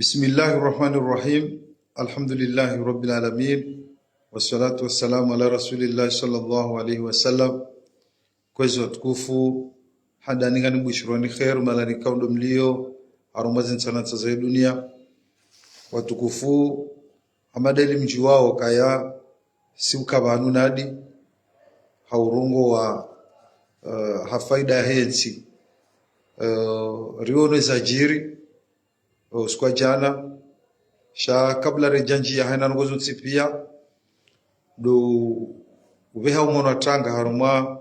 Bismillahirrahmanirrahim. Alhamdulillahi rabbil alamin. Wassalatu wassalamu ala rasulillahi sallallahu alayhi wasallam. Kwezi watukufu hadani ngani bishironi khair malani kaundo mlio arumazin sanata za dunia. Watukufu amadeli mji wao kaya siuka banu nadi haurungo wa hafaida ya hensi riono zajiri uskwa jana sha kabla rejanji ya haina ngozo tsipia do uveha umono tanga haruma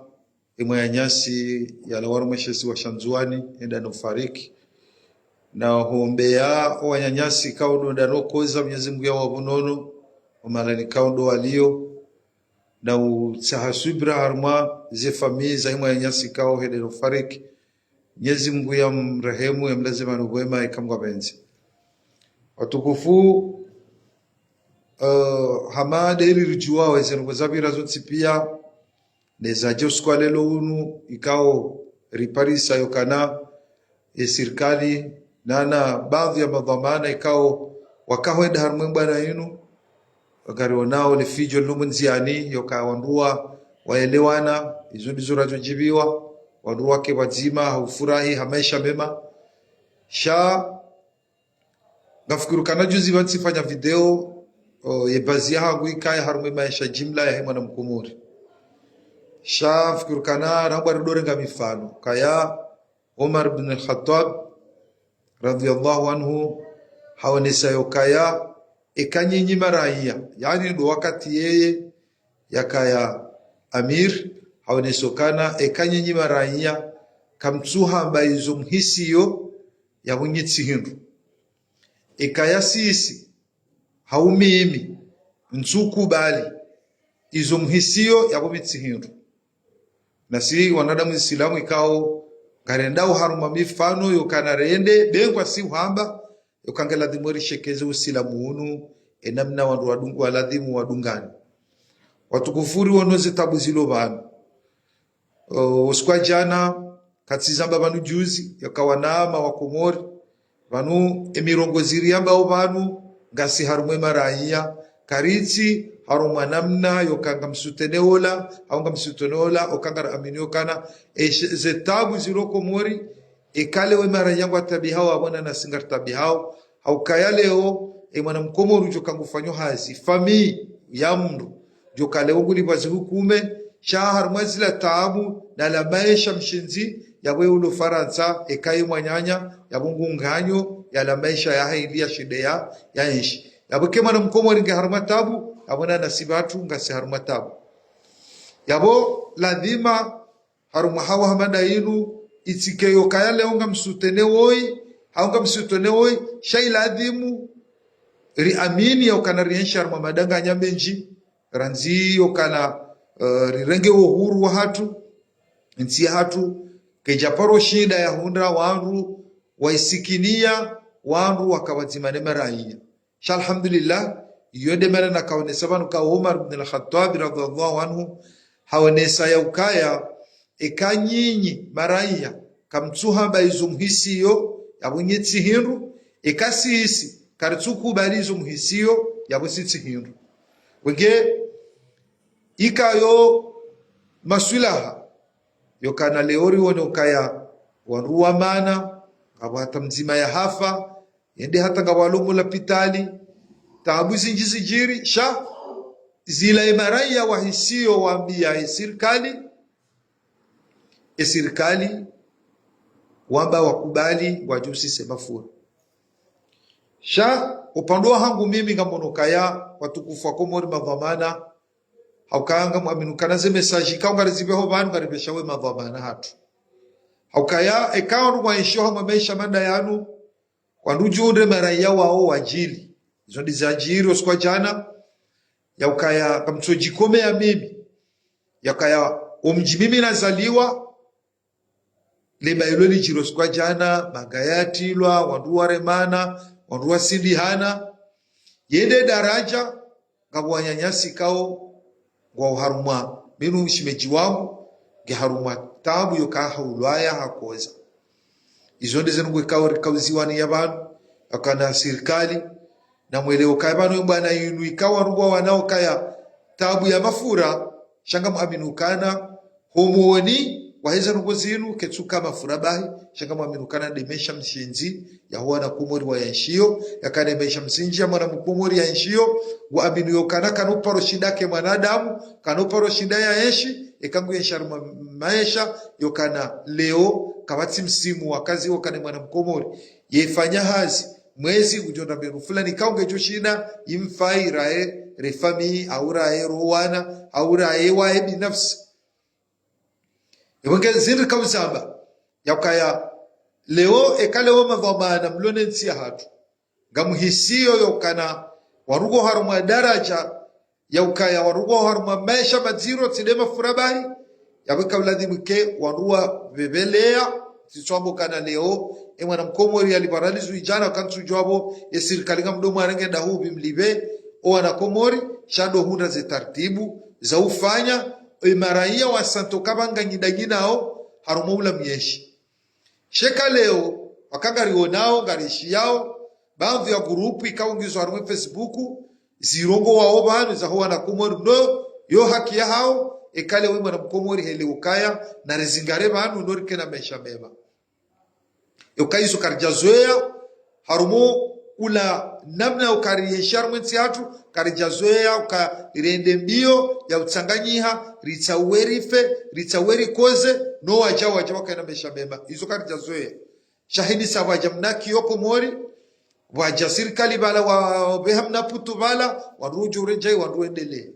imwe ya nyasi ya lawaru meshesi wa shanzuani enda nufariki na hombea wanyanyasi kaundo ndano koza Mwenyezi Mungu ya wabunono umalani kaundo walio na utsahasubra haruma ze famii za imwe ya nyasi kao hede nufariki Mwenyezi Mungu ya mrehemu ya mlazima nubwema ikamwa benzi. Watukufu hamade ili rijua wezenu kwa zabira zote pia nezaje uskwa lelo unu ikao riparisa yokana serikali nana baadhi ya madhamana ikao wakahwenda harumwemba na inu wakari wanao lefijo lumunziani yokawandua waelewana izo ndizo rajojibiwa wandu wake wazima haufurahi hamaisha mema sha ngafikuru kana juzi wansifanya video yebazia hangu ikaya harume maisha jimla ya hema na mkumuri sha fikuru kana rangwa ridorenga mifano kaya Umar ibn al-Khattab radhiyallahu anhu hawanisa yokaya ikanyinyi maraia yani ndo wakati yeye yakaya amir haonesokana ekanyinyi maraia kamtsuha mbaizo mhisiyo ya bunyitsi hindu ekayasisi haumimi ntsuku bali izo mhisiyo ya bunyitsi hindu nasi wanadamu Islamu ikao garendao haruma mifano yokana rende bengwa si uhamba yokangela dhimori shekeze Uislamu unu enamna wandu wadungu waladhimu wadungani watukufuri wonoze tabu zilo banu uskwa jana katsizamba banu juzi yakawanama wakomori banu emirongozi ambao banu ngasi harumwe maraia karitsi harumwa namna yokanga msuteneola haunga msuteneola okanga aminio kana zetabu ziloko mori ikale we maraia ngwa tabihao abona na singar tabihao haukayaleo mwana mkomoru jokangufanyo hazi fami ya mndu jokaleo nguli bazi hukume shahar mazila taabu na la maisha mshinzi ya wewe Faransa ekai mwanyanya ya bungu nganyo ya la maisha ya hailia shide ya ishi yabo kema na mkomo ringe haruma tabu abona nasibatu ngasi haruma tabu yabo ladhima haruma hawa hamada inu itikeyo kaya leonga msutene woi haunga msutene woi shay ladhimu ri amini ya ukanariensha haruma madanga nyamenji ranzi yokana rirenge uhuru wa hatu nsi hatu kejaparo shida ya hundra wandu waisikinia wandu wakawazimane maraia sha alhamdulillah yode mara na kaonesa banu ka Umar ibn al-Khattab radhiallahu anhu haonesa ya ukaya ekanyinyi maraia kamtsuha baizo mhisiyo ya bunyitsi hindu ekasisi karitsuku balizo mhisiyo ya busitsi hindu wenge ikayo maswilaha yokana leori wone ukaya waruwa mana ngabata mzima ya hafa yende hata ngawalumu la pitali taabu zinjizi jiri sha zila imaraya wahisio waambia serikali wamba wakubali wajusi semafuri sha upandua hangu mimi ngamono kaya watukufu wa komori madhamana haukanga muaminukana ze message kaunga rizibeho banu garibeshawe madhamana hatu haukaya ekawa mwaisho hama maisha manda yanu kwandujunde maraia wao wajili izo ndizajiri uskwa jana yaukaya kamtsojikome ya mimi yakaya mimi nazaliwa leba iloli jiro uskwa jana magayati lwa wandu waremana wandu wasindihana yende daraja ngabwanyanyasi kao wa haruma minu shimeji wangu ge haruma tabu yoka haulwaya hakoza izo ndeze ngwe kawri kawziwani yabantu akana serikali na mweleo kaya bano bwana yinu ikawa rugwa wanao kaya tabu ya mafura shanga muaminukana homoni waheza nungo zinu ketsuka mafura bahi shanga muaminukana demesha mshinzi ya huwa na kumori wa yanshio yakane demesha msinji ya mwana mkumori ya yanshio wa aminuyokana kanuparo shidake mwanadamu kanuparo shida ya yanshi ekangu yansharuma maisha yokana leo kawati msimu wa kazi wakane mwana mkumori yefanya hazi mwezi ujonda mbenu fulani kaunge joshina imfai rae refami au rae rowana au rae wae binafsi ibenge zindri kawzamba yakaya leo ekaleo madhamana mlone nsia hatu ngamuhisio yokana warugo haruma daraja yaukaya warugo haruma maisha maziro tidema furabahi yabeka uladhimike warua bebelea tiswambo kana leo mwana mkomori alibaralizu ijana kantu jwabo ya serikali nga mdomo arenge dahu bimlibe o wana komori shado hunda ze tartibu za ufanya maraia wa santo kabanga ngidanginao haruma ula myeshi sheka leo wakangari onao ngarishi yao baadhi ya grupu ikaungizwa haruma Facebook zirongo wao banu za huwa na komori no yo haki ya hao ekale we mwana mkomori hele ukaya na rezingare banu norike na mesha mema yokaizo karijazoea harumo ula namna ukariyeshar mwensi hatu karijazoea ukarende mbio ya utsanganyiha ritaweri koze no waja wakaina mesha mema izo karijazoea shahidi sawaja mnaki yoko mori waja sirikali bala wabehamna putu bala waruju urejai waruendele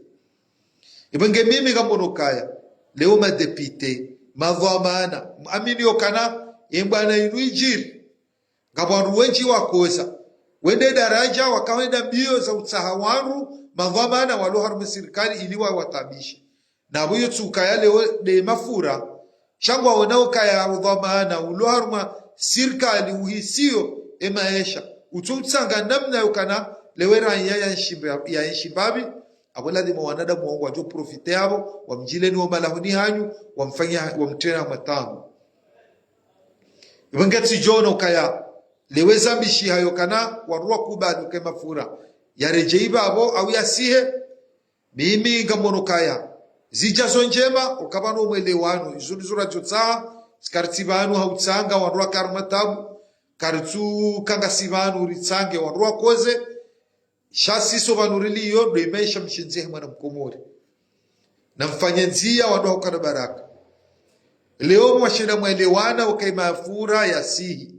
ibenge mimi gambonokaya leo madepite madhamana amini yokana yembana inuijiri ngabwandu wenji wakoza wende daraja wakawenda mbio za utsahawaru madhamana waloharumu serikali iliwa watabishi na buyo tsukaya leo de mafura shangwa wanao kaya dhamana uloharuma serikali uhisio emaesha ututsanga namna yokana lewera ya nshimbabi abuladi mwanada muongo wajo profite abo wamjile ni wamalahuni hanyu wamfanya wamtena matamu ibangati jono kaya leweza mbishi hayo kana warua kubadu kema fura yarejeiba abo au yasihe mimi ngamono kaya zijazo njema ukabano mwelewano izuri jotsa skartibanu hautsanga warua karmatabu kartu kanga sibanu ritsange warua koze shasi sovanurili yo doimesha mshinzehe mwana mkomori na mfanyenzia wadoha ukana baraka leo mwashina mwelewana ukaimafura ya sihi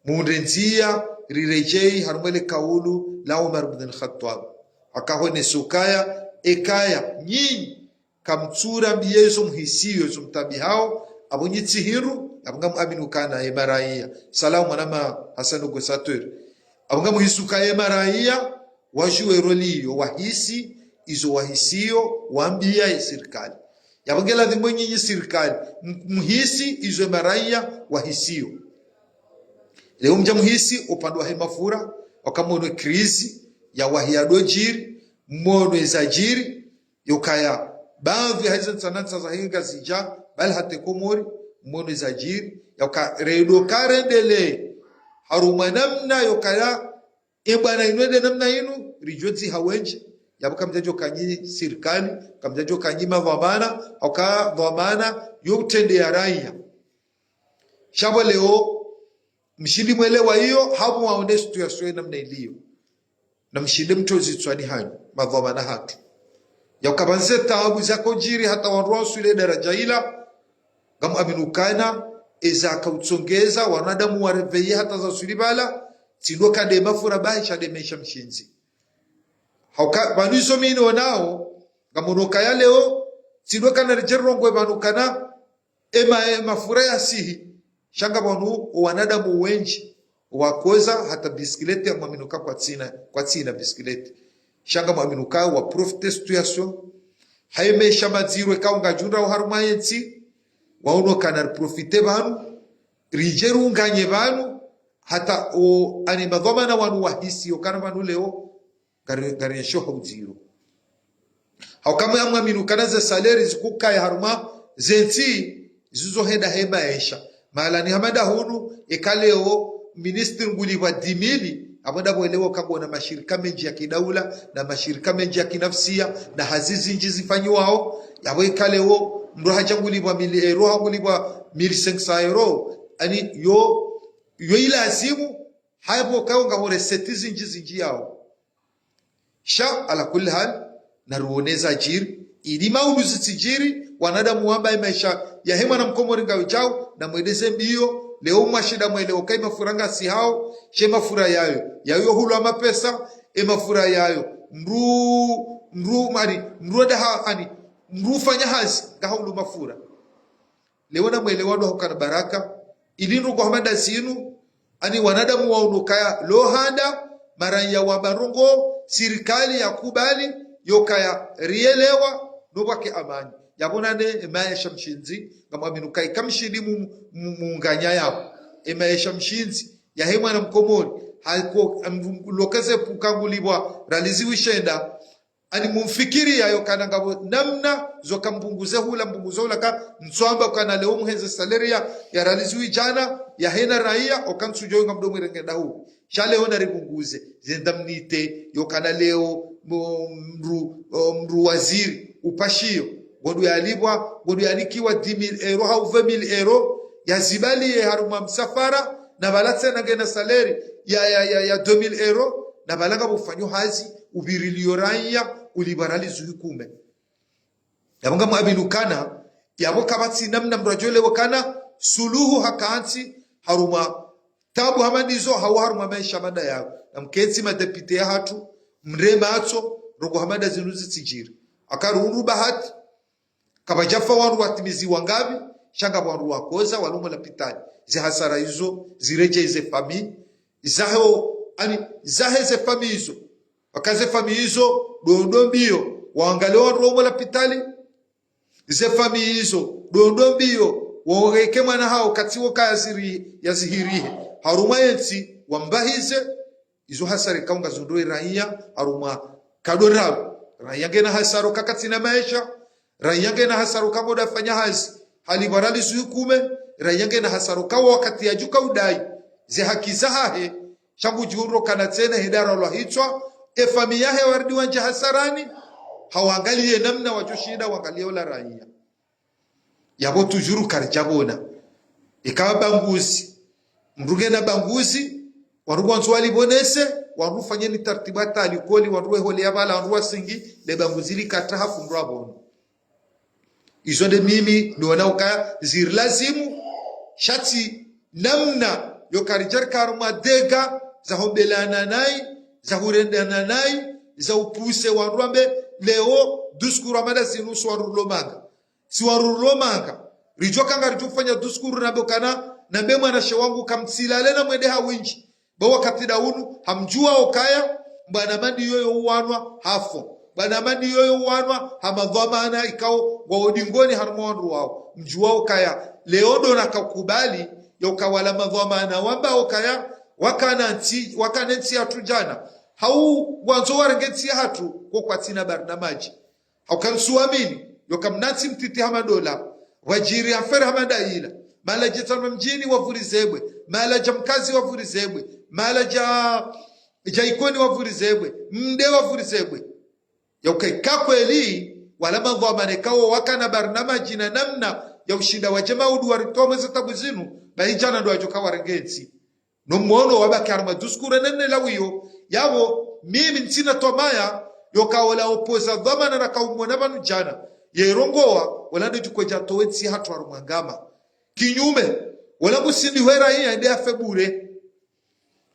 muundenzia rirejei harumele kaulu la Umar ibn al-Khattab akahone sukaya ekaya nyinyi kamtsura mbiyezo mhisiyo zo mtabihao abonyitihiru abangam aminukana emaraia salamu anama Hassan Gosateur abangam hisuka emaraia wajue rolio wahisi izo wahisio waambia serikali yabangela dhimwe nyinyi serikali mhisi izo maraia wahisio leo mja mhisi upande wa hemafura wakamono krizi ya wahiado jiri mmono ezajiri yokaya baadhi hizo tsananza za hinga zija bali hate komori mmono ezajiri yoka redo karendele haruma namna yokaya ebana inwede namna inu rijoti hawenje yabuka mjajo kanyi serikali kamjajo kanyi madhamana au ka dhamana yotende ya raia shabo leo mshindi mwelewa hiyo hapo waonde situation namna iliyo na mshinde mtozi tswani hanyu madhamana hatu yakabanze taabu zako jiri hata waruhusu ile daraja ila gamu aminukana eza kautsongeza wanadamu wareveye hata za sulibala tindo kade mafura baisha de mesha mshinzi hauka banuso mini wanao gamunoka ya leo tindo kana rejerongwe banukana mafura ya sihi shanga bonu wanadamu wenji wakoza hata bisikileti ya mwaminuka kwa tina bisikileti shanga mwaminuka wa profite situation haimesha mazirwe kaunga junda uharuma yensi wauno kana profite banu rijeru nganye banu hata o ani madhamana wanu wahisi okana banu leo gari shoha uziro haukama ya mwaminuka na za saleri zikuka ya haruma zensi zizo henda hema esha mala ni hamada hunu ekaleo ministri nguli wa dimili abada boelewa kagona mashirika menji ya kidaula na mashirika menji ya kinafsia na hazizi nji zifanywao yabo ikaleo ndo hajanguli wa mili euro nguli wa 1500 ani yo ilazimu haibo kaunga hore setizi nji yao sha ala kulli hal na ruoneza jiri ili mauluzi tijiri wanadamu wamba maisha ya hema na mkomori ngawi chao na mwedeze mbio leo mashida mweleo kai mafuranga si hao she mafura yayo hulu ama pesa mafura yayo mru fanya hazi kahulu mafura leo na mweleo wadu hukana baraka ilinu kwa hamada sinu ani wanadamu waunukaya lohanda maranya wabarongo sirikali ya kubali yokaya rielewa nubake amani yabonane maisha mshinzi kama minukai kamshidi muunganya yao maisha mshinzi ya hema na mkomoni haiko lokeze pukangulibwa raliziwi shenda ani mumfikiri yayo kana ngabo namna zoka mpunguze hula mpunguzo laka mswamba kana leo mhenze salaria ya raliziwi jana ya hena raia okansujo ngamdo mwirengenda hu shale ona ripunguze zendamnite yokana leo mru waziri upashio godu yalibwa godu yanikiwa 10,000 au 20,000 ya zibali ya haruma msafara na balatse na gena saleri ya 2,000 na balanga bufanyo hazi ubirilio raia uliberalizu hukume yabonga mwabilukana yabo kabati namna mrajole wakana suluhu hakaanti haruma tabu hamanizo hawaruma maisha mada yao na mkenzi madepite ya hatu mrema ato rogo hamada zinuzi tijiri akaruru bahati kabajafa waru watimizi wangabi shanga waru wakoza walumo la pitani zi hasara hizo zireje ize fami zahe ze fami hizo wakaze fami hizo dondo mbio waangalie waru la pitali ze fami hizo dondo mbio waogeke mwana hao katiwo ya zihirihe haruma yensi wambahize izo hasari kaunga zundoi raia haruma kadorao raia ngena hasaro kakatina maisha raia ngena hasaro kamoda fanya hazi halibarali suhukume raia ngena hasaro kawa wakati ya juka udai ze haki zahahe shangu juro kana tena hidara lwa hitwa familia he wardi wanja hasarani hawangalie namna wajoshida wangalie wala raia yabo tujuru karjabona ikawa banguzi mruge na banguzi waruwa nzwali bonese warufanye ni tartibata alikoli waruwe holi yabala waruwa singi le banguzili kataha fundwa bono izo de mimi niona ukaya zirlazimu shati namna yokarijar karuma dega za hobelana nai za hurendana nai za upuse waruambe leo duskuru amada sinusu warulomanga si warulomanga rijoka ngarijufanya duskuru nabokana na mbema na shewangu kamtsilale na mwede hawinji bawa katida unu hamjua okaya mbana mandi yoyo uwanwa hafo mbana mandi yoyo uwanwa hamadhamana ikao waodingoni harmonru wao mjua okaya leodo na kakubali yokawala madhamana wamba okaya wakanensi hatu jana hau wanzo warengeti hatu kwa tina barnamaji haukansuamini yokamnati mtiti hamadola wajiri afere hamadaila mala jitama mjini wavurizebwe mala jamkazi wavurizebwe mala jaikoni wavurizebwe mde wavurizebwe yokai kakweli wala madhamane kawo wakana barnamaji na namna ya ushinda wa jamaa udu waritoa za tabuzinu bali jana ndo ajoka warengensi no muono wabaki arma duskure nene lawiyo yabo mimi ntina tomaya yokawala opoza dhamana na kaumwana banu jana yerongoa wala ndo jukweja towetsi hatu arumangama kinyume wala musindi wera hii ende afebure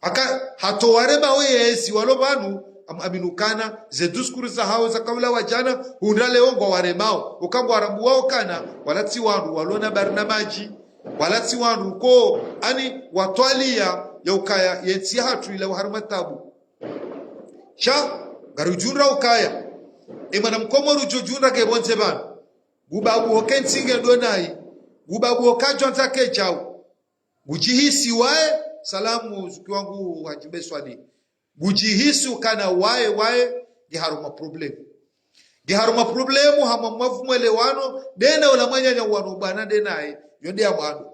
aka hatowarema weyesi walo banu aminukana ze duskuru za hao za kaula wajana undale ongo waremao ukangwa rambu wao kana walati wandu walona barnamaji walati wandu ko ani watwalia ya ukaya yensi hatu ila waharumatabu sha garujura ukaya imana mkomoru jujura kebonze banu gubabu hokensinge donai gubabu okajwa nzake chao gujihisi wae salamu zikiwangu wajibe swali gujihisi ukana wae giharuma problemu hama mavumwelewano dena ula mwanyanya wanu bana denae yonde ya mwanu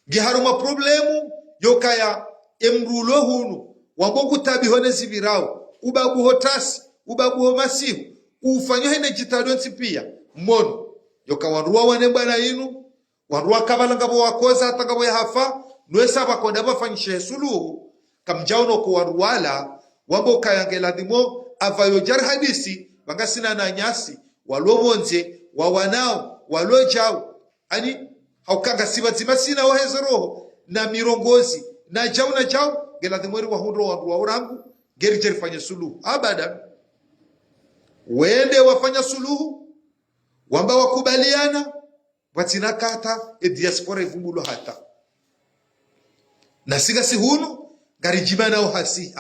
giharuma problemu yokaya emrulo hunu wamboku tabi hone zibirao ubabu hotasi ubabu homasihu ufanyo hene jitadonsi pia mono yoka wanruwa wane bwana inu wanruwa kabala ngabo wakoza hata ngabo ya hafa nwesa bakonda bafanyishe suluhu kamjauno ko wanruwala wambo kayangela dimo avayo jar hadisi bangasina na nyasi walobonze wawanao walojao ani haukanga sibatima sina wahezo roho na mirongozi na jau gela dimo wa hundro wa urangu geri jer fanya suluhu abada wende wafanya suluhu wamba wakubaliana watinakata diaspora ivumbulo hata na siga sihunu garijimana o hawasi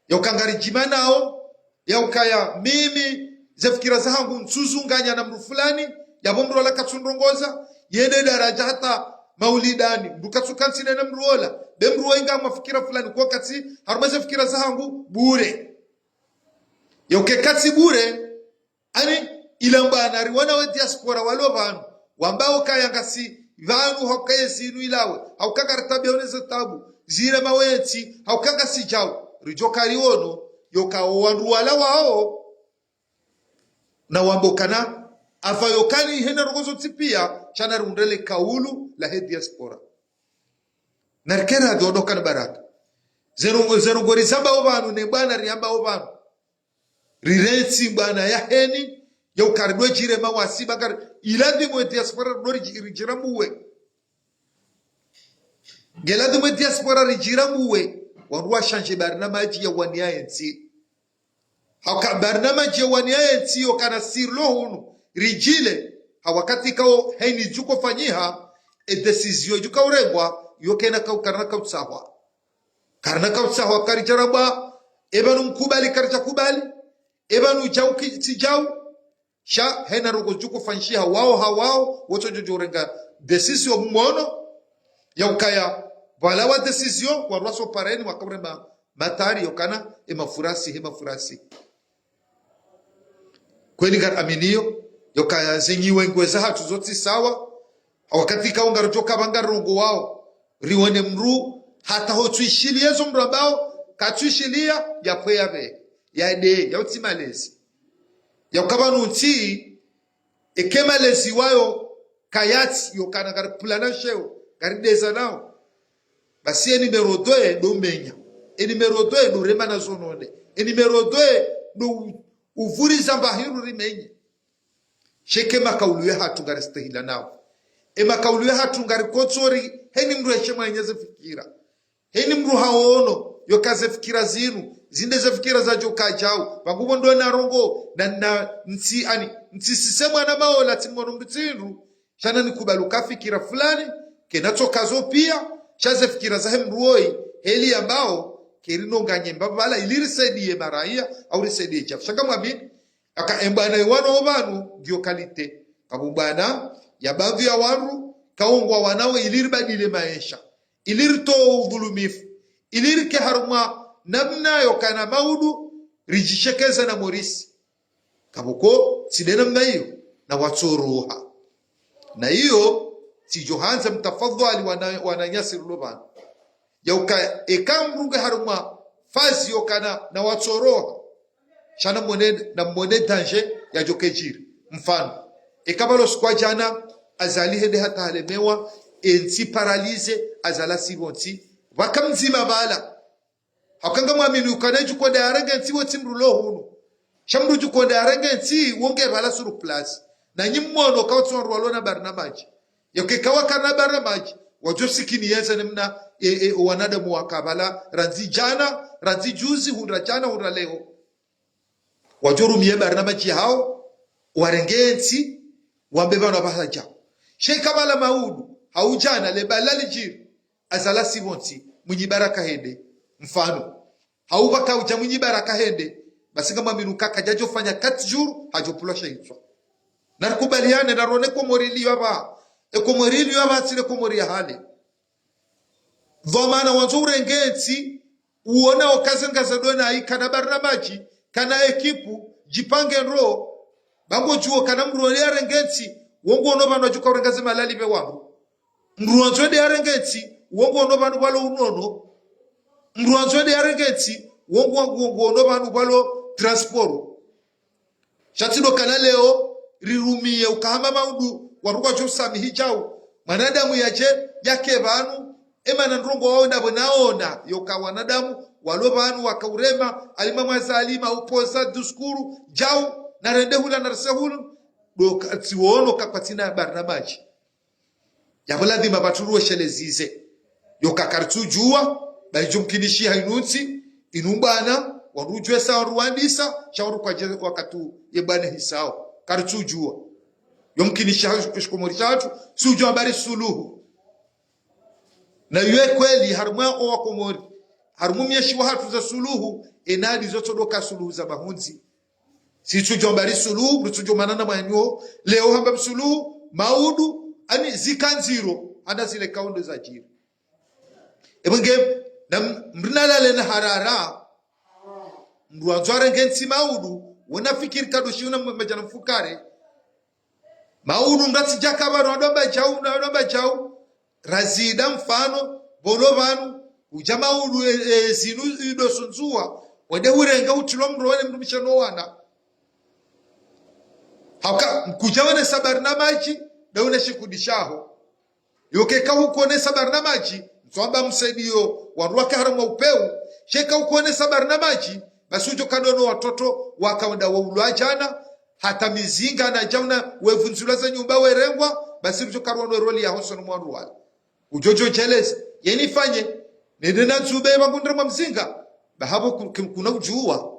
yaukangarijimana o yaukaya mimi zefikira zangu nsuzunganya na mru fulani yabomro la katsundongoza yende daraja hata maulidani ndukatsukansine na mruola bemru inga mafikira fulani kwa kati harumaze fikira zangu bure yoke kati bure ani ilambana riwana we diaspora walo vanu wambao kayangasi vanu haukaye sinu ilawe haukanga tabia oneze tabu zire maweti haukanga sijao rijoka riono yoka wandu wala wao na wambokana afayokani hena rogozo tipia chana rundele kaulu la he diaspora narkera dodokana baraka zero gori zamba obanu ne bana riamba obanu rirensi bana ya heni yau kardo jire ma wasi bakar iladi mo diaspora dori jira muwe geladi mo diaspora jira muwe wanwa shanje barnamaji ya wania enti hauka barnamaji ya wania enti okana sirlo hunu rijile hawakati kao heni juko fanyiha decision juka urengwa yokena kau karna kautsawa karijaraba ebanu mkubali karja kubali ebanu jau kijau sha hena rogo juko fanshia wao hawao wote jojorenga decision mmono ya ukaya balawa decision kwa raso pareni wakabrema matari yokana emafurasi kweli gar aminio yokaya zenyiwe ngweza hatu zote sawa wakati kaunga rojoka bangarongo wao riwone mru hata hotuishilia zo mrabao katuishilia ya pweyabe ya de ya utimalezi ya ukabanu nti ekemalezi wayo kayati yokana gar plana sheo garideza nao basi numero 2 do menya numero 2 do remana zonone numero 2 do uvuri zambahiru rimenye sheke makauluye hatu garistehila nao makauluye hatu garikotsori heni mru heshema nyeze fikira heni mru haono yokaze fikira zinu zinde ze fikira za joka jao bagubo ndo na rongo na nsi ani nsi sisema na maola timono mtsindu shana nikubaluka fikira fulani kenatokazo pia chaze fikira za hemruoi heli ambao kerino nganye mbabala ilirisaidie baraia au risaidie chafu shaka mwabini aka embana iwano obanu ndio kalite kabubana ya baadhi ya waru kaungwa wanawe iliribadile maisha ilirito udhulumifu ilirike haruma namna yokana maudu rijishekeza na morisi kabuko sidena mnayo na waturuha na hiyo si johanza mtafadhali wananyasi ruloban yauka ekamruga haruma fazi yokana na waturuha shana mwone danger ya jokejiri mfano ekabalo skwa jana azali hede hata halemewa enti paralize azala sibonti wakamzima bala hakanga mwamini ukaneju kwa darengenti woti mrulo hunu shamruju kwa darengenti wonge bala suru plus na nyimmono kawtso rwalona barnamaji yoke kawakana barnamaji wajosikini yenza nemna wanada muwakabala ranzi jana ranzi juzi hundra jana hundra leo wajoru miye barnamaji hao warengenti wambeba na basa jao sheka bala maudu haujana le balali jiri azala sibonti mwenye baraka hende mfano haubaka uja mwenye baraka hende basi kama minuka kajajo fanya kati juru hajopulosha hitwa na kubaliane na rone ko morili yaba ko morili yaba tile ko mori hali vomana wanzure ngenti uona okazenga zadona ikana barnamaji kana ekipu jipange ro bango juo kana mruolea ngenti wongo no bano juka rengaze malali be wangu mruanzo de arengeti wongo ono banu balo unono mruanzo de arengeti wongo ono banu balo transport shatido kana leo rirumie ukahama maudu waruka chosami hijau manadamu yache yake banu emana ndrongo wao ndabo naona yoka wanadamu walo banu wakaurema alimamu azalima upoza duskuru jau na rendehula na rasehulu doka tiwono kapatina barnamaji yabuladhima baturuwe shelezize yoka kartu jua balijumkinishi hainunsi inumbana warujwe sawa ruandisa shauru kwa jeze wakatu yebane hisao kartu jua yomkinishi hashkumorishatu sujua bari suluhu na yue kweli harumwa owa komori harumu mieshi wa hatu za suluhu enadi zoto doka suluhu za mahunzi si sujua bari suluhu brutujo manana mwanyo leo hamba suluhu maudu ani zikanziro anda zile kaundo za jiri ebenge na mrinalale na harara mruanzware ngensi maudu wana fikiri kadoshi una mbejana mfukare maudu mrati jakabano adomba chau razida mfano bolovanu uja maudu zinu ido sunzua wade urenga utilo mrowane mrumishano wana hauka mkujawane sabarna maji dauna shikudishaho yoke kahukuone sabarna maji mtuamba msaidio waruaka haramu upeu sheka ukuone sabarna maji basujo kadono watoto wakawenda waulwa jana hata mizinga na jauna wevunzula za nyumba werengwa basi rujo karono roli ya hoso mwaru wala ujojo jealous yeni fanye nende na zube bagundra mzinga bahabo kuna ujua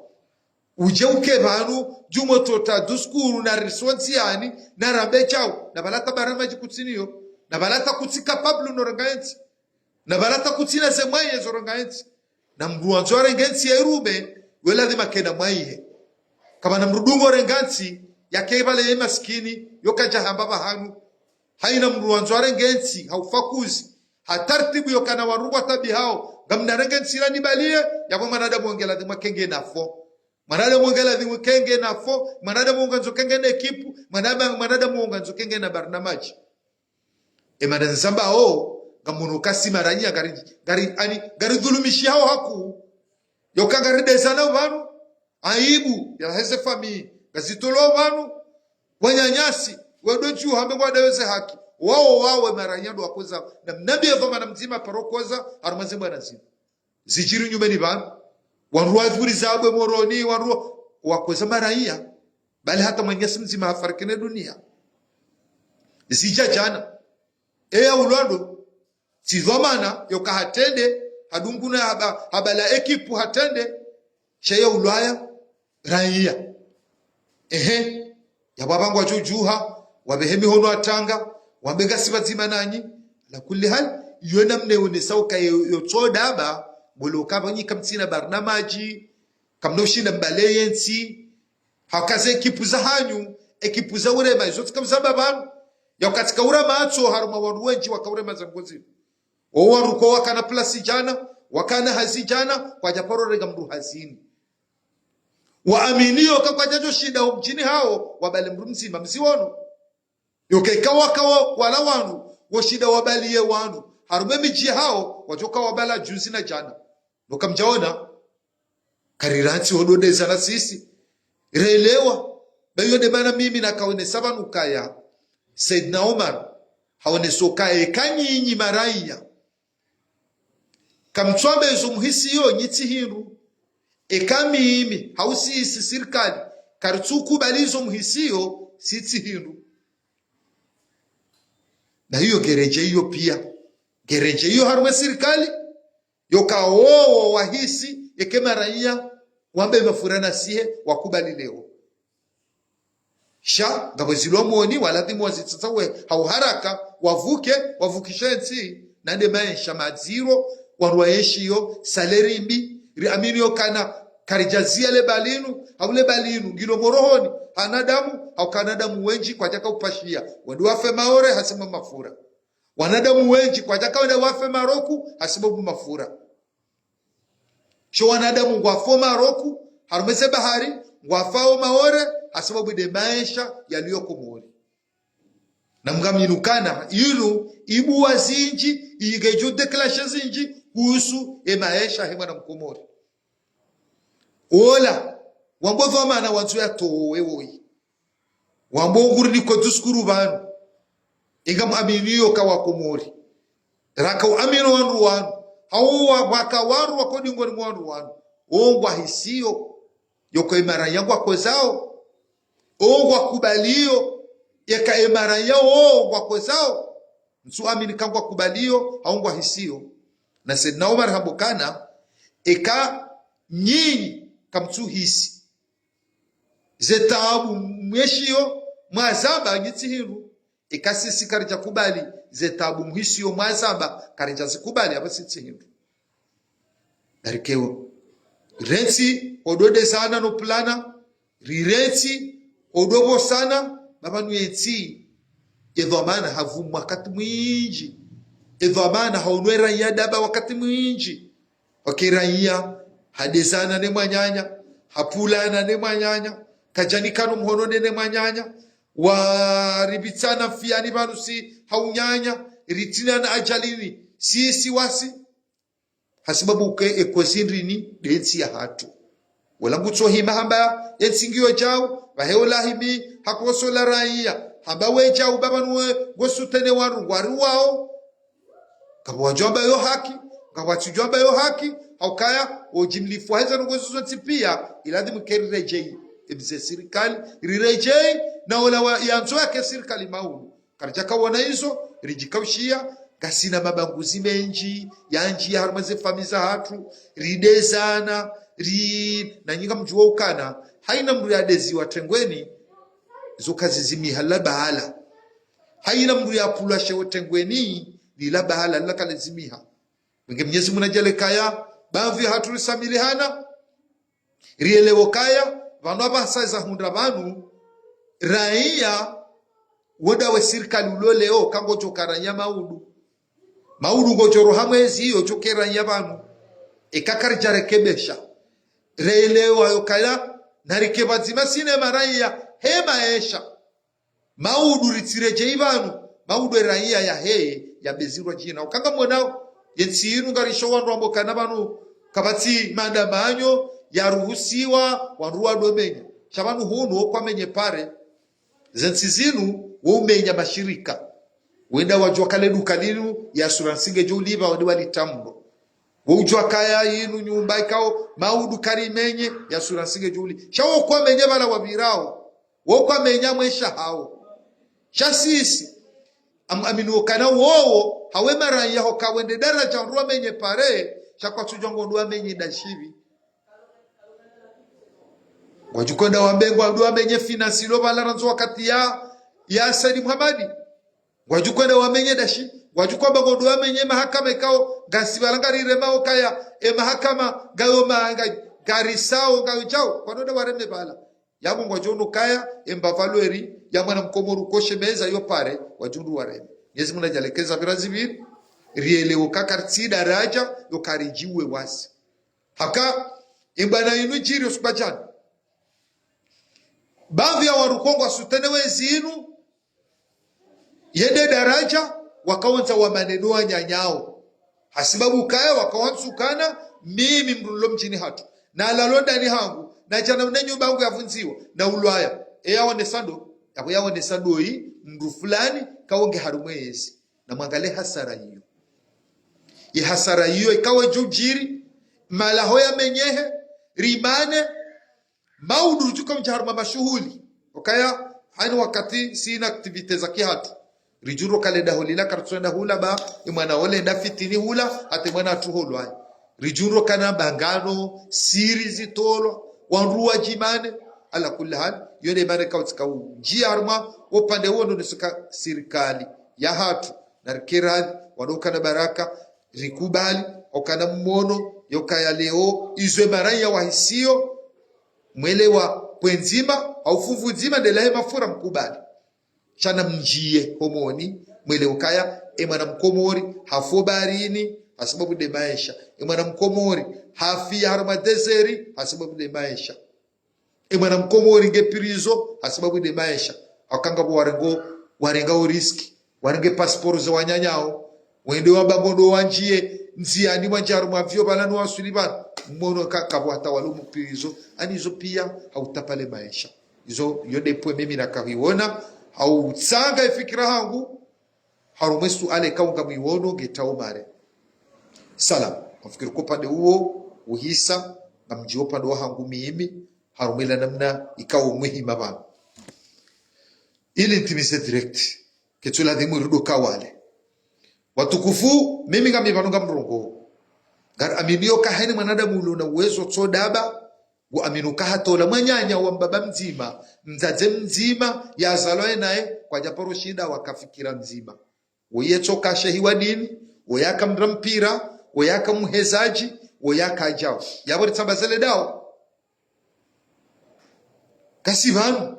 uje ukebanu jumo tota duskuru na response yani na rambe chao na balata barama jikutsiniyo na balata kutsika Pablo norangaenti na balata kutsina semwaye zorangaenti na mruanzo rengensi ya irume wela dhima kena mwaihe kama na mrudungo rengansi ya kebale ya maskini yoka jahamba hanu haina mruanzo rengensi haufakuzi hatartibu yokana warugwa tabi hao gamna rengensi la nibalie ya kwa manada mwongela dhima kenge nafo manada mwongela dhima kenge nafo manada mwonganzo kenge na ekipu manada mwonganzo kenge na barnamaji emada nzamba gamuno kasi maranya gari dhulumishi hao haku yoka gari desana vanu aibu ya heze fami gazitolo vanu wanyanyasi wadochu hambe wadaweze haki wao maranyado wakoza na mnabi yadhoma na mzima parokoza harumaze bwana zima zijiri nyumeni vanu wanruwa dhuri zabwe moroni wanruwa wakoza maranya bali hata mwenyesi mzima hafarikine dunia zija jana ulwando tizomana yoka hatende hadunguna habala ekipu hatende sheya ulwaya raia yababangu wajujuha wabehemi hono atanga wambega sibazima nanyi la kulli hal yona mneone sauka yotodaba bolo kabanyi kamtsina barnamaji kamnoshinda mbaleyensi hakaze ekipu za hanyu ekipu za urema izoti kamzamba banu yakatika urema atso haruma wanwenji wakaurema zangozi owaruko wakana plasi jana wakana hazijana kwa japoro rega mru hazini waaminio kwa jajo shida mjini hao wabale mru mzima mziwono yokeka wakawa wala wanu washida wabalie wanu harume miji hao wajoka wabala juzi na jana nokamjaona kariranti ododeza na sisi relewa bayo de bana mimi na kaone sabanukaya Saidna Omar haone sokae kanyinyi maraiya kamtswabe zumuhisi yo nyitsi hindu ekamimi hausi isi sirikali karituku balizo muhisiyo sitsi hindu na hiyo gereje hiyo pia gereje hiyo harume sirikali yoka wahisi ekema raia wambe mafurana sihe wakubali leo sha ngabozilo moni waladhimu wazitsawe hauharaka wavukishe nsi nande maisha maziro warwaeshiyo saleri mbi riamini yokana karijazia le balinu au le balinu ngilo morohoni hanadamu au kanadamu wenji kwa jaka upashia wadu wafe maore hasema mafura wanadamu wenji kwa jaka wende wafe maroku hasema mafura sho wanadamu wafo maroku harumeze bahari wafao maore hasema bude maisha yaliyoko mwori na mgaminukana iru ibu wazinji igejo declaration zinji kuhusu maisha ya mwana mkomori ola wambo vama na wanzu ya towe woi wambo nguri ni koduskuru banu ingam aminiyo kawa komori raka amino wanru wanu hawa waka waru wakodi ngoni mwanru wanu ongwa hisio yoko imara yangwa kwezao ongwa kubalio yaka imara yao ongwa kwezao nsu amini kangwa kubalio haongwa hisio na Saidna Umar hambokana eka nyinyi kamtu hisi zetabu mweshio mwazaba ngitihiru eka sisi karija kubali zetabu mhisio mwazaba karija zikubali abasitihiru darikewo rensi odode sana no plana rireti odobo sana babanu yeti edhamana havu wakati mwinji edhamana haunwera yadaba wakati mwinji wakiraiya hadezana ne mwanyanya hapulana ne mwanyanya kajanikano mhono ne mwanyanya waribitsana fiani banusi haunyanya ritina na ajalini sisi wasi hasibabu ke ekwesindrini densi ya hatu wala ngutso hima hamba yensingiyo jao baheola himi hakoso la raia hamba we jao babanwe gosutene waru ngwari wao kabwajomba yo haki kabwachujomba yo haki haukaya ojimlifu haiza ngozo tipia iladhimu kerirejei ebze serikali rirejei na wala yanzo yake serikali maulu karjaka wana hizo rijikaushia kasina mabanguzi menji yanji harumaze famiza hatu ridezana na nyinga mjuwa ukana haina mru ya dezi wa tengweni zo kazi zimi hala bahala haina mru ya pula shewe tengweni lila bahala lila kale zimiha mwenge mnyezi munajale kaya bavi hatu risamili hana rielewo kaya vanu hapa saiza hundra vanu raia woda serikali uloleo kango chokaranya maudu ngojoro hamwezi hiyo chokeranya vanu ekakar rekebesha reelewa yokaya narikeba zima sine maraya hema esha maudu ritireje ivanu maudu raia ya heye ya bezirwa jina ukanga mwanao yensiru ngarisho wandu ambokana vanu kabati mandamanyo yaruhusiwa wanruwa domenya shabanu hunu kwa menye pare zensizinu umenya mashirika wenda wajua kale dukalinu ya suransinge juliva wadi walitambo wujua kaya yinu nyumba ikao maudu karimenye ya suransinge juli shawo kwa menye bala wabirao wokwa menya mwesha hao shasisi aminu kana wowo hawe mara yaho kawende daraja nruwa menye pare shakwa tujongo nduwa menye dashivi wajukwenda wambengwa nduwa menye finansilo bala ranzo wakati ya Said Muhammadi wajukwenda wamenye dashi wajukwamba gondo wamenye mahakama ikao gasibalanga riremao kaya mahakama gayo manga garisao gayo chao kwanoda wareme bala yabo ngwajono kaya mbavaleri ya mwana mkomoru koshe meza yo pare wajundu wareme yezi muna jalekeza birazibiri rielewo kakarti daraja yo karijiwe wasi haka imbana inu jiri usubajani baadhi ya warukongo asutene wezinu yende daraja wakawanza wa maneno wa nyanyao hasibabu kaya wakawansukana mimi mrulo mjini hatu na lalonda ni hangu na jana mnenyu bangu yavunziwa na ulwaya yawone sando hii mru fulani kaonge harumwezi na mwangale hasara hiyo hasara hiyo ikawe jujiri malaho ya menyehe rimane maudu chuka mjaharuma mashuhuli okaya haini wakati sina aktivite za kihatu rijuro kalenda holila kartswenda hula ba imwana ole nda fitini hula ate mwana atuholwa rijuro kana bangano siri zitolo wanruwa jimane ala kulli hal yone mane kautika njia arma upande huo ndo suka serikali ya hatu na kirali wadoka na baraka rikubali okana mmono yokaya leo izwe maraya wahisio mwelewa kwenzima au fuvu nzima ndelahe mafura mkubali chana mjie homoni mwele ukaya emana mkomori hafo barini hasababu de maisha emana mkomori hafi harma deseri hasababu de maisha emana mkomori ngepirizo hasababu de maisha akanga bwarengo warenga uriski warenge passport za wanyanyao wende wabagondo wanjie nziani wanjaru mavyo balanu wasulibana mmono kakabo hata walumu pizo anizo pia hautapale maisha izo yodepo mimi nakaviona au tsanga ifikira hangu harumesu ale kaunga miwono getao mare salam nafikiri kwa pande huo uhisa na mjio pande hangu mimi harumela namna ikawo muhima bana ili ntimise direct ketula dhimu rudo kawale watukufu mimi ngami vanunga mrongo gar aminio kaheni mwanadamu ulo na uwezo tsodaba wa aminuka hatola mwanyanya wa mbaba mzima mzaze mzima ya zaloe nae kwa japoro shida wakafikira mzima uyetoka shehiwa dini uyaka mrampira uyaka mhezaji uyaka ajao yabori tambazele dao kasivanu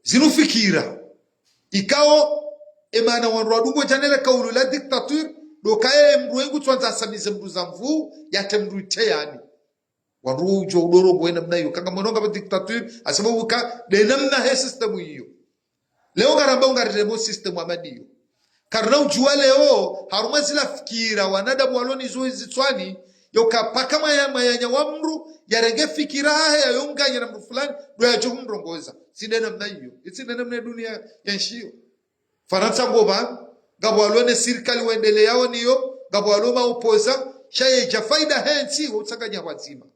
zinufikira ikao emana wanru adungo janele kaulu la diktatur dokaye mruengu tuanza asamize mruza mvu yate mruite yani wanru ujo udoro mwena mnayo kanga mononga ba diktatur asababu ka denamna he system hiyo leo garamba ungariremo system amadiyo karna ujua leo haruma zila fikira wanadamu waloni zoezi twani yoka paka mayanya wa mru yarenge fikira haya yonganya na mru fulani do ya jo mrongoza sinena mna hiyo sinena mna dunia yanshio Faransa ngoba gabo alone serikali waendelea yao niyo gabo aloma opoza shaye jafaida hensi utsanganya wazima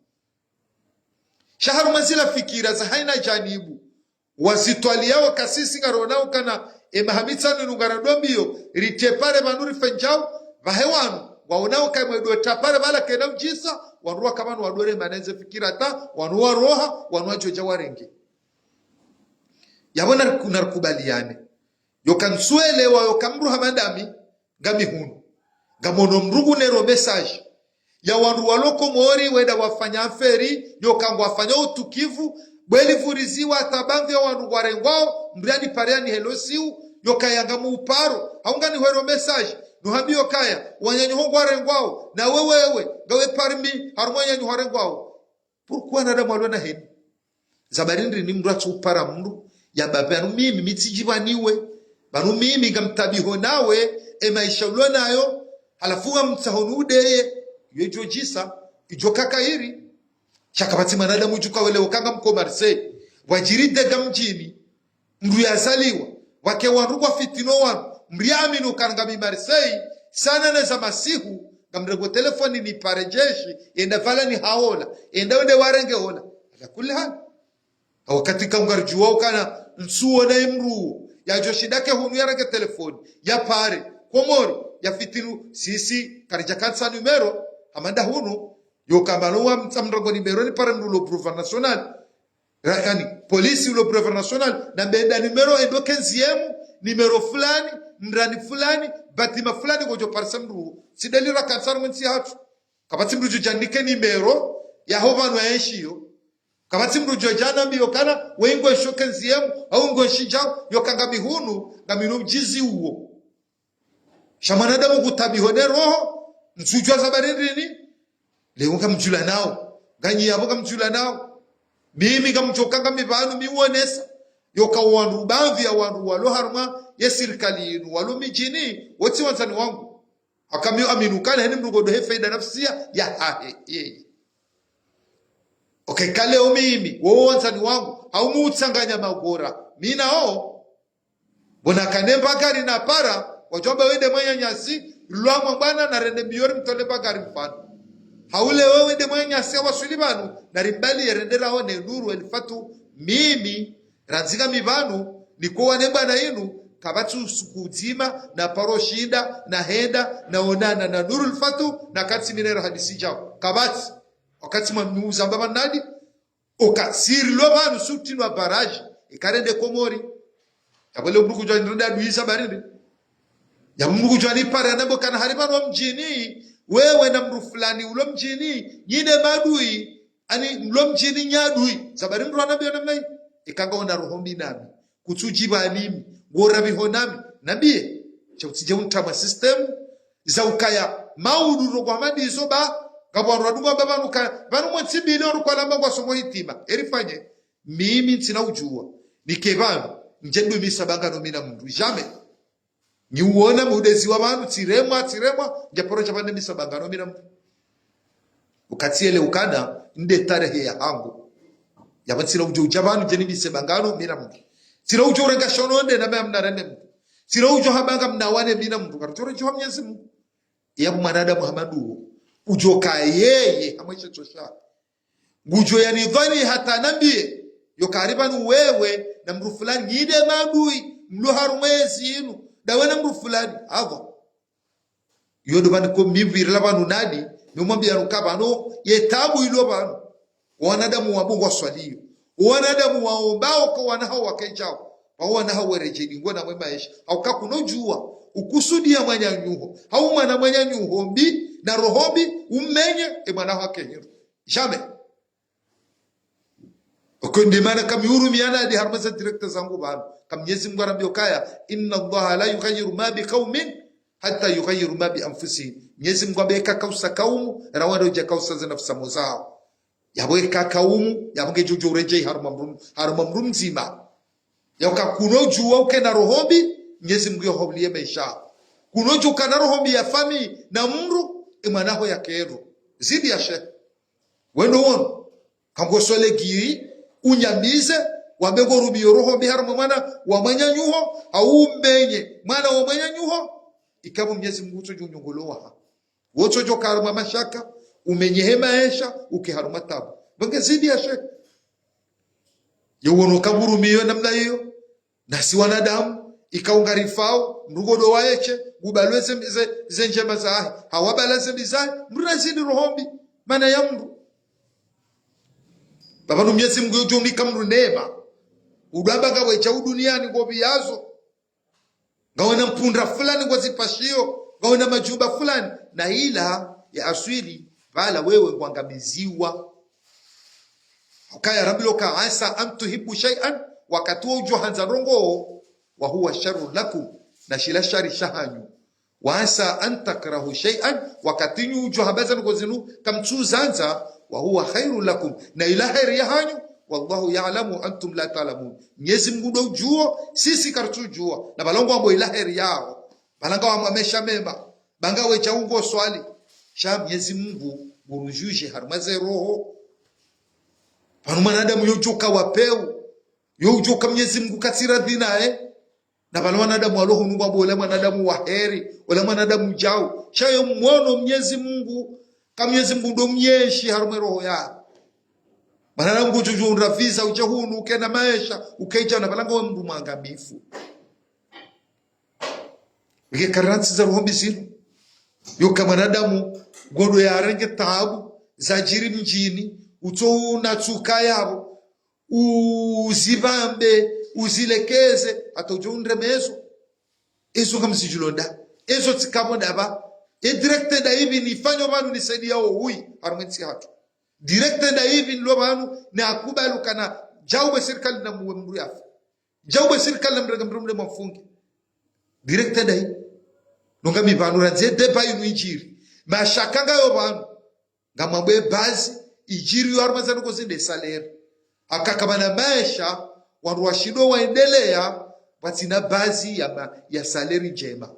shaharu mazila fikira za haina janibu wazitwalia wakasisi ngaronao kana emahamitsa nungara dombio ritepare manuri fenjao vahewanu waonao kama do tapare bala kena ujisa wanruwa kama wadore maneze fikira ta wanuwa roha wanuwa joja warenge yabona kunarkubaliane yokansuele wa yokamru hamadami ngami hunu ngamono mrugu nero message ya wanru waloko mori wenda wafanya aferi yokangu wafanya utukivu bweli vuriziwa tabamvya wanru warengwao mbriani pareani helosiu yokayanga muuparo haungani hwero message nuhambio kaya wanyanyi hongo warengwao na wewewe gawe parmi harumwanyanyi warengwao pourquoi nada mwalona heni zabarindri ni mru atupara mru ya babanu mimi mitijibaniwe banu mimi gamtabiho nawe maisha ulonayo halafu mtsahonude yejojisa ijoka kairi chakabati manadamu juka wele ukanga mko Marseille wajiride gamjini mru yazaliwa wake wanrugwa fitino wanu mriaminu kangami Marseille sana neza masihu gamrego telefoni ni parejeshi enda vala ni haola enda wende warenge hola ala kulli hal wakati kangarjuwa ukana nsuo na imru ya joshidake hunu yarake telefoni ya pare komori ya fitinu sisi karija kansa numero amanda hunu yokamalua mtamrango numero ni pare mnulo preuve national yani polisi ulo preuve national na mbenda numero endo kenziemu numero fulani mrani fulani batima fulani gojo parsa mru sidalira kansa mwensi hatu kabati mru jandike numero ya hovanu yaeshio kabati mrujo jana mbiyo kana wengo shoke nziemu au ngo shinjao yokanga mihunu ngaminu mjizi uo shamanadamu kutabihone roho msujwa zabarindini leo ngamjula nao ganyi yabo ngamjula nao mimi ngamchokanga mibanu miwonesa yokawandu bamvi ya wandu walo haruma ya serikali yenu walo mijini woti wanzani wangu akamyo aminukana heni mrugodo he faida nafsia ya hahe yeye okay kaleo mimi wowo wanzani wangu haumutsanganya magora mina o bona kanemba gari na para wajoba wende mwanya nyasi lwamwa bwana na rende biori mtole bagari mfano haule wewe wende mwanya nyasi wasulibanu na rimbali yerendera one nuru elfatu mimi ranzika mibanu nikowa nemba na inu kabatu sukuzima na paroshinda na henda na onana na nuru elfatu na katsi minera hadisi jao kabati wakati mwamuza mbaba nadi okasiri lo banu sutinwa baraji ikarende komori tabole mbuku jwa ndenda duisa barinde ya mbuku jwa ni pare anabo kana haribano mjini wewe na mru fulani ulo mjini nyine madui ani mlo mjini nyadui sabari mru anabio namai ikanga ona rohombi nami kutujiba nimi ngora bihonami nabie chawtije untama system za ukaya maudu rogwa madizo ba kabwandu adunga babanuka banu mwatibili orukwala mbangwa somo hitima erifanye mimi ntina ujua nikebanu njendu misabangano mina mndu jamais ni uona mudezi wa bantu tiremwa japoro chapande misabangano mina mndu ukatiele ukana nde tarehe ya hangu yabatsira ujo ujabanu jeni misabangano mina mndu tira ujo renga shononde na mna rende mndu tira ujo habanga mnawane mina mndu karutoro jo Mwenyezi Mungu ya mwanadamu Muhammadu ujo kayeye amwishe tosha ngujo yani dhani hata nambie yo karibanu wewe na mru fulani ngide madui mlo harumwezi inu dawana mru fulani avo yodo bani ko miviri labanu nadi numwambia rukabano yetabu ilo banu wanadamu wabungu waswaliyo wanadamu waombao kwa wanahao wakejao wa wanahao werejeni ngona mwemaisha au kakunojua ukusudia mwanya nyuho au mwana mwanya nyuho mbi na rohobi umenye mwana wake hiro jamais okonde mana kam yurumiana di harmasa director zangu bana kam Mwenyezi Mungu anambia kaya inna Allah la yughayyiru ma bi qaumin hatta yughayyiru ma bi anfusihim. Mwenyezi Mungu abeka kausa kaumu rawado je kausa za nafsa mozao yabweka kaumu yabwe jojo reje haruma mrumzima yauka kunojua ukena rohobi Mwenyezi Mungu yohoblie maisha kunojo kana rohobi ya fami na mru imanaho ya kero zidi ya she wendo wono kangosole giri unyamize wabego rubio roho biharmu mwana wa manyanyuho au mbenye mwana wa manyanyuho ikabu Mwenyezi Mungu tojo nyongoloha woto jo karma mashaka umenyehema esha ukiharuma tabu bange zidi ya shek yowono kaburu miyo namna hiyo na si wanadamu ikaungarifao mrugodo waeche gubalweze zenjema zahi hawabalaze bizahi mrazidi rohombi mana ya mru baba Mwenyezi Mungu yojo mikamru neema udamba gawe cha duniani ngo biyazo ngaona mpunda fulani ngo zipashio ngaona majumba fulani na ila ya aswiri bala wewe kuangamiziwa ukaya rabilo ka asa amtuhibu shay'an wakati ujo hanza rongo wa huwa sharru lakum na shila shari shahanyu wa asa antakrahu shay'an wakati ujo habaza ngo zinu kamtuzanza wa huwa khairu lakum na ila khairi yahanyu wallahu ya'lamu antum la ta'lamun. Mwenyezi Mungu ndo juo sisi kartujua na balongo ambo ila khairi yao balanga wa mamesha mema banga we chaungo swali sha Mwenyezi Mungu burujuje harumaze roho panu mwanadamu yojuka wapeu yojuka Mwenyezi Mungu katira dhina na balo mwanadamu aloho Mungu ambo wala mwanadamu wa heri wala mwanadamu jao shayo mwono Mwenyezi Mungu kama Mwenyezi Mungu ndo myeshi harume roho ya bana Mungu juju unrafiza uchahunu ukena maisha ukeja na balanga wa mndu mwangamifu wike karansi za roho biziru yoka mwanadamu godo ya renge tabu zajiri mjini uto na tsuka yabo uzivambe uzilekeze hata ujundre mezo ezo kama sijulonda ezo tsikamo daba directe da hivi nifanyo banu nisaidia wao hui arumenti hatu directe da hivi nlo banu na akubalu kana jaube serikali na muwemru yafu jaube serikali na mremre mfungi directe da hivi nonga mi banu ranze deba inu injiri mashakanga yo banu ngamambe bazi injiri yo armazano kozinde salaire akakabana maisha wandu washido waendelea batina bazi ya salaire njema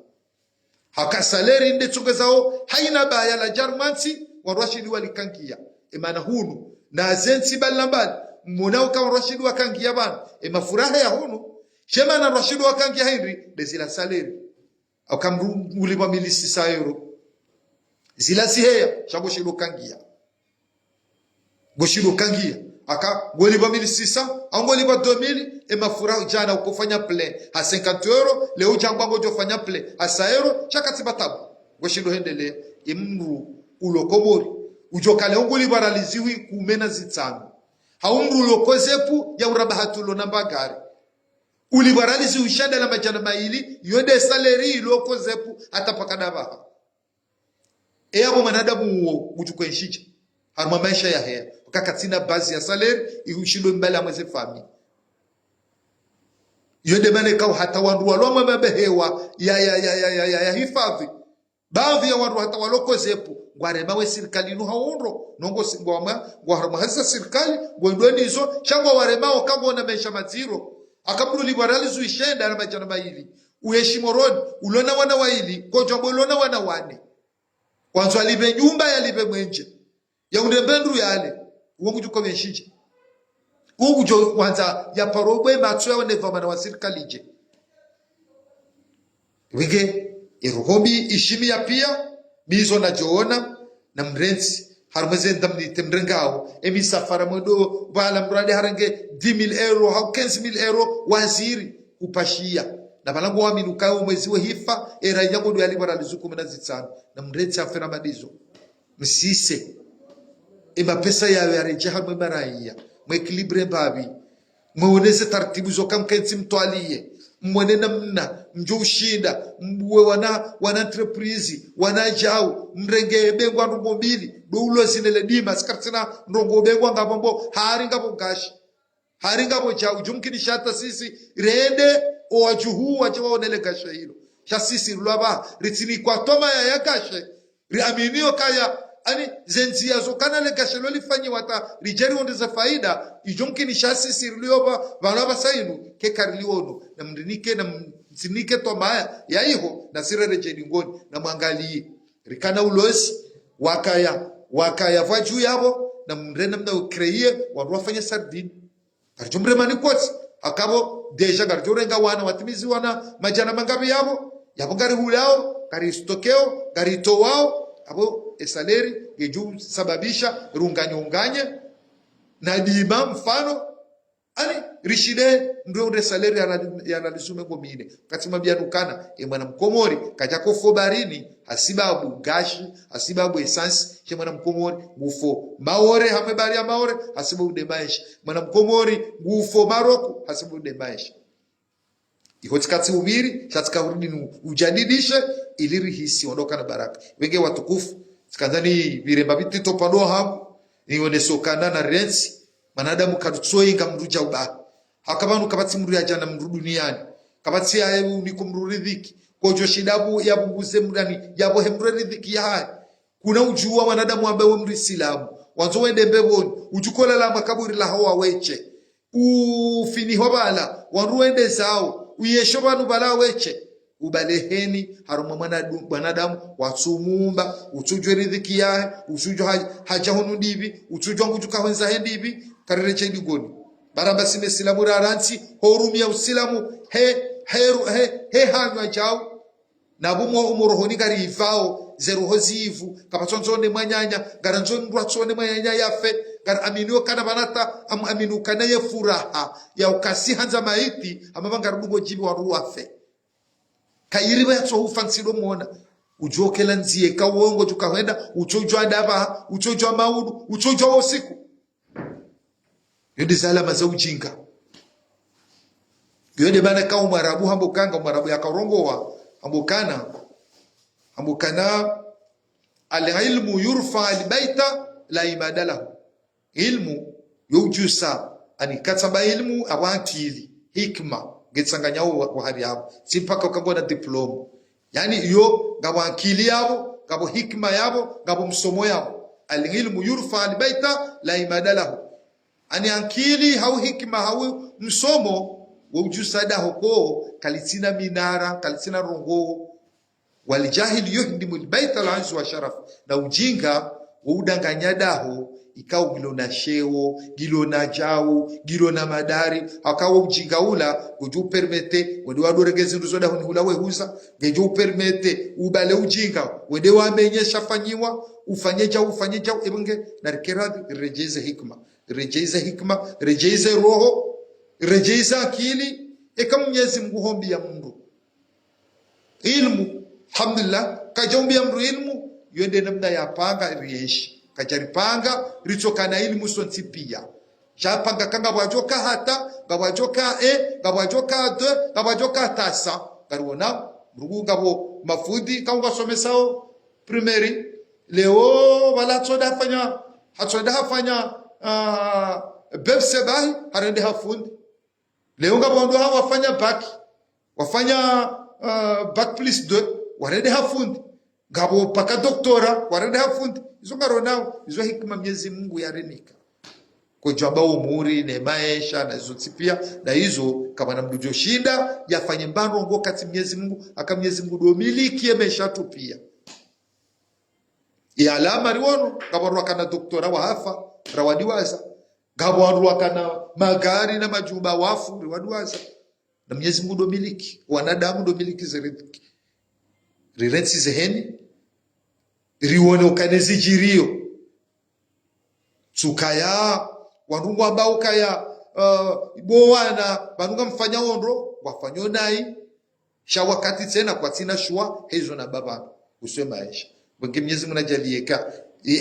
haka saleri nde chungezao haina baya la jarmansi warashidi walikangia emana hunu na zensi balambali mmonao kama rashidi wakangia bana emafuraha ya hunu shema na rashidi wakangia henry de zila saleri au kamuli milisi sa euro zila siheya shabo shido kangia goshido kangia aka goli ba 1600 au goli ba 2000 emafuraha jana ukofanya plein ha 50 euro leo jangwango jofanya plein ha 100 euro chakati batabu goshido hendele imru ulokomori ujokale ngoli baraliziwi kumena zitsano haumru ulokozepu ya urabahatulo nambagari ulibaralizi ushada la majana maili yode saleri ilokozepu hata pakadaba abo manadamu ujukwenshicha harma maisha ya hea kakatina bazi ya saleri ihushindo mbele amweze fami yode mane kau hata wandu waloma mabehewa ya hifadhi baadhi ya wandu hata walokozepu ngwarema we serikali no haondo nongo singwama ngwarema hasa serikali ngwendweni hizo changwa warema okagona maisha maziro akabduli barali zuishenda na majana maili uheshimoroni ulona wana waili kojombo ulona wana wane kwanza alibe nyumba yalibe mwenje ya undembendru yale uongu juko benshije uongu jo kwanza ya parogwe matso ya waneva mana wa serikali je wige irohobi ishimi ya pia mizo na joona na mrenzi harumeze ndamni temrengao emi safara modo bala mradi harange 10,000 euro au 15,000 euro waziri upashia na balango wa minukao mwezi wa hifa era yango ndo yali bara lizuku menazitsana na mrenzi afera madizo msise ema pesa ya yareje hamwe maraiya mwe equilibre babi muoneze taratibu zo kamkenzi mtwalie mwene namna mjo ushinda mwe wana entreprise wana jau mrenge bengwa ndo mobili do ulo sinele dima skartsina ndongo bengwa ngabombo haringa bogashi haringa boja ujumkini shata sisi rende owajuhu wajewa onele gashe hilo sha sisi lwaba ritini kwa toma ya yagashe riaminio kaya ani zenzia zo kana le gashe lo lifanyi wata rijeri ondeza faida ijumkini sha sisi lyoba balaba sainu ke karliwono na mndinike na mzinike toma ya iho na sirere jedingoni na mwangalie rikana ulosi wakaya vaju yabo na mrena mna ukreye warwafanya sardine karjumre mani kwatsi akabo deja garjorenga wana watimizi wana majana mangabi yabo gari hulao gari stokeo gari towao abo esaleri geju sababisha runganyonganye na dima mfano ani rishide ndio ule saleri yanalisume ngomine katima bianukana mwana mkomori kajako fobarini asibabu gashi asibabu essence che mwana mkomori gufo maore hamebari ya maore asibabu de maisha mwana mkomori gufo maroko asibabu de maisha ihotikati ubiri chatika urudi ujadidishe iliri hisi ondoka na baraka wenge watukufu sikandani viremba bitito pando hapo nione na rensi manadamu kadutsoinga mruja uba hakabanu kabati mru yajana mru duniani kabati ya niko mru ridhiki kojo shidabu yabuguze mrani yabo hemru ridhiki ya hai kuna ujua manadamu ambaye mru Islamu wanzo wende mbeboni ujukola la makaburi la hawa weche ufini hobala waruende zao uyesho banu bala weche ubaleheni haruma mwanadamu watsumumba utujwe ridhiki yahe utujwa haja honu dibi utujwa ngujuka wenza hendibi karere chendi goni baramba sime silamu raranti horumia usilamu he hanywa jao nabumo umorohoni gari ivao zeru hozivu kapatonzone mwanyanya garanzoni ndwatsone mwanyanya yafe gar aminio kana banata aminu kana ye furaha ya ukasi hanza maiti amabanga rugo jibi waruafe kairiba yatso ufansido muona ujokela nzie kawongo tukahenda uchojwa daba uchojwa maudu uchojwa usiku yodi zalama za ujinga yodi bana ka umarabu hambukanga umarabu yakarongowa hambukana alilmu yurfa albayta la imadalahu ilmu yujusa ani kataba ilmu awakili hikma getsanganya wa hari yabo simpaka ukangona diploma yani iyo ngabo akili yabo ngabo hikma yabo ngabo msomo yabo alilmu yurfa albayta la imadalahu ani akili hau hikma hau msomo wujusada hoko kalitina minara kalitina rongo walijahili yuhdimu albayta al'azz wa sharaf na ujinga udanganya daho ikao gilona sheo gilona jao gilona madari akawa ujinga ula kuju permete wende wadoregeze nduzoda hula wehuza gejo permete ubale ujinga wende wamenyesha fanyiwa ufanye jao ebenge na rikerabi rejeze hikma rejeze roho rejeze akili eka Mwenyezi Mungu hombi ya Mungu ilmu alhamdulillah kajombi ya Mungu ilmu yende namna ya panga rieshi kajaripanga ritokana ilmu sonti pia japanga kanga bwajoka hata gabajoka gabajoka de gabajoka tasa garuona rugu gabo mafudi kanga somesao primary leo wala tsoda fanya bebsebai harende hafundi leo ngabo ndo wafanya back plus 2 warende hafundi ngabo paka doktora warende hafundi izo ngarona izo hikma Mwenyezi Mungu yarenika kujamba umuri ne maisha na hizo pia na hizo kama na mdujo shinda yafanye mbano ngo kati Mwenyezi Mungu aka Mwenyezi Mungu do miliki maisha tu pia ya alama riwono kabarwa kana doktora wa hafa rawadiwaza gabarwa kana magari na majumba wafu rawadiwaza na Mwenyezi Mungu do miliki wanadamu do miliki ziridhiki rirensi zeheni riwone ukanezi jirio tsukaya wanungu ambao kaya bowana banunga mfanya ondo wafanyo nai sha wakati tena kwa tina shua hizo na baba usema maisha bonge Mwenyezi Mungu ajalieka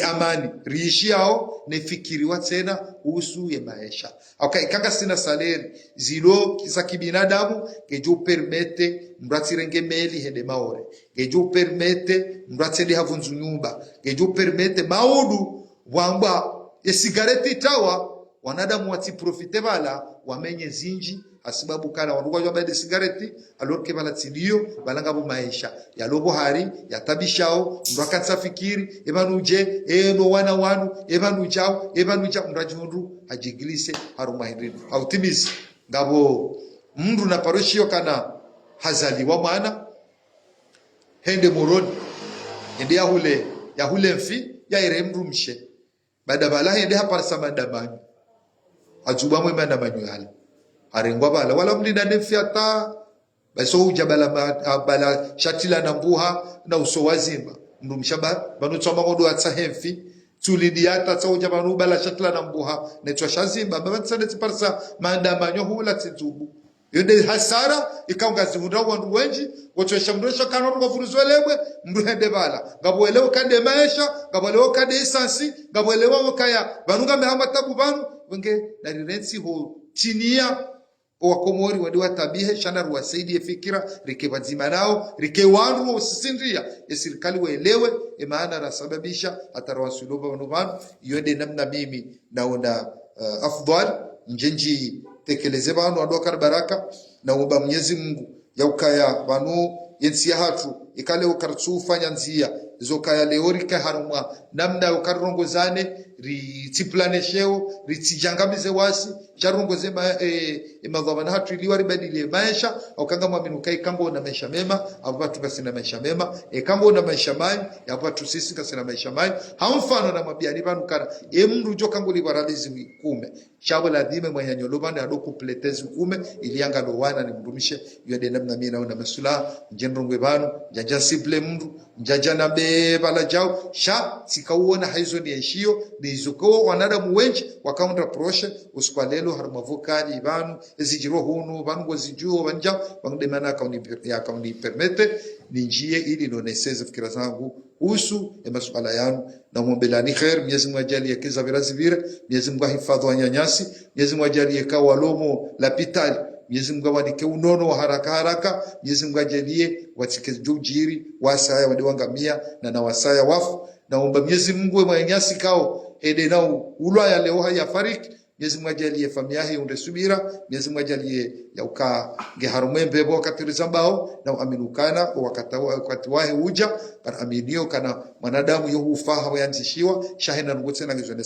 amani riishi yao nefikiriwa tena usu ya maisha okay kanga sina saleri zilo za kibinadamu kejo permete mratirenge meli hende maore kejo permete mratende havunzu nyumba kejo permete maudu wamba esigareti tawa wanadamu wati profite bala wamenye zinji asibabu kana wanduwa jwa bade sigareti alorke bala tilio balanga bu maisha ya lobo hari ya tabishao mrakatsa fikiri ebanuje no wana wanu ebanuja mrajundu ajigilise haruma hindini autimis ngabo mndu na paroshio kana hazaliwa mwana hende moroni ende ya hule mfi ya ire mrumshe bada bala hende hapa samanda manyu ajuba mwe manda manyu hala arengwa bala wala mlinda nefiata baso ujabala bala shatila na mbuha na uso wazima mndu mshaba banu tsoma ngodo atsahemfi tulidiata tsa ujabanu bala shatila na mbuha netwa shazimba babatsane tsiparsa manda manyu hula titubu yode hasara ikaungazi hunda wandu wenji wotwesha mndosha kanoro ngofuruzwelebwe mndu hende bala ngabwelewa kande maisha ngabwelewa kande isansi ngabwelewa wakaya banunga mehamba tabu banu wenge na rirensi ho chinia wakomori wadiwa tabihe shana ruwasaidie fikira rike wazima nao rike wandu usisindria ya serikali waelewe maana rasababisha atarawasuloba wanuvanu yode namna mimi naona afdal njenji tekeleze banu adokar baraka na uba Mwenyezi Mungu ya ukaya banu yensi hatu ikale ukartsu fanya nzia zokaya leorika harumwa namna ukarongozane ritiplanesheo ritijangamize wasi charongoze madhabana hatu iliwari badile maisha au kanga mwaminu kai kambo na maisha mema abatu kasina maisha mema kambo na maisha mai abatu sisi kasina maisha mai hamfano na mabiani banu kana mndu jo kango libaralizi kume chabo la dime mwenye nyolobana ado kupletezi kume ilianga lowana ni mdumishe yode namna mimi naona masula njenrongwe banu janja simple mndu njanja na bala jao sha sikauona haizo ni eshio ni izoko wanadamu wengi wakaunda proshe usikwalelo harumavokali banu ezijiro hunu banu gozijuo banja bangdemana akauni permete ninjie ili noneseze fikira zangu usu masuala yanu na muombelani khair Mwenyezi Mungu ajalie kiza virazi vile Mwenyezi Mungu ahifadhi wanyanyasi Mwenyezi Mungu ajalie kawa lomo la pitali Mwenyezi Mungu awanike unono wa haraka Mwenyezi Mungu ajalie watike jujiri wasaya wadiwangamia na wasaya wafu naomba Mwenyezi Mungu mwenyasi kao ede nao ulaya leo haya fariki Mwenyezi Mungu ajalie familia hii unde subira Mwenyezi Mungu ajalie ya uka geharumembe bo katirizambao na aminukana wakati wahe uja kana aminio kana mwanadamu yohufaha wayanzishiwa shahina ngutse na ngizone